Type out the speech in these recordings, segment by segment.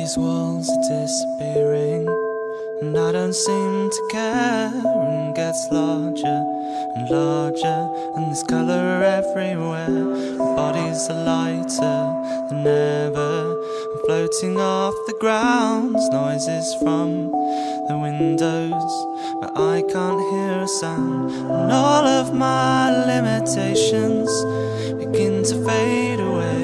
These walls are disappearing, and I don't seem to care. And gets larger and larger, and there's colour everywhere. My bodies are lighter than ever. I'm floating off the ground. Noises from the windows, but I can't hear a sound. And all of my limitations begin to fade away.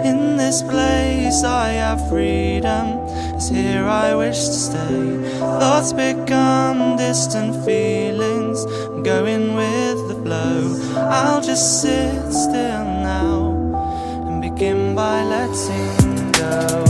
In this place I have freedom, it's here I wish to stay. Thoughts become distant feelings, I'm going with the flow. I'll just sit still now and begin by letting go.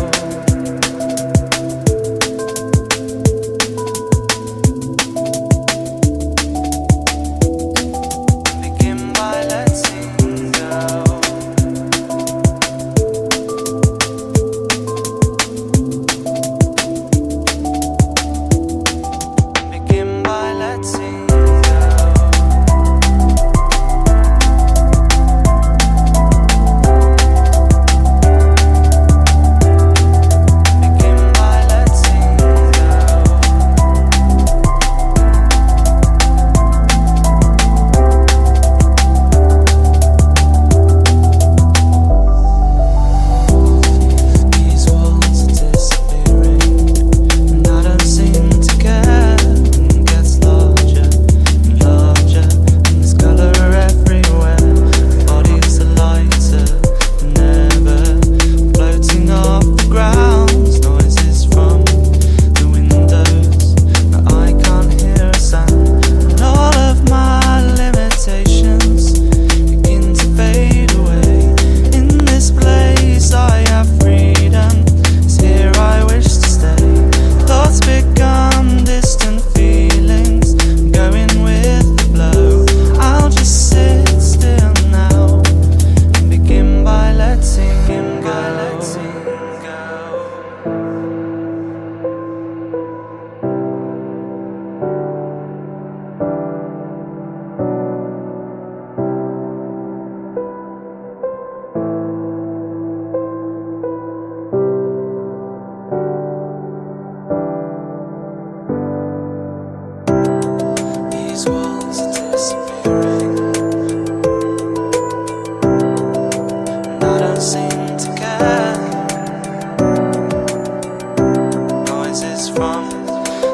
From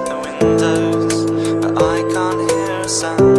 the windows, but I can't hear a sound.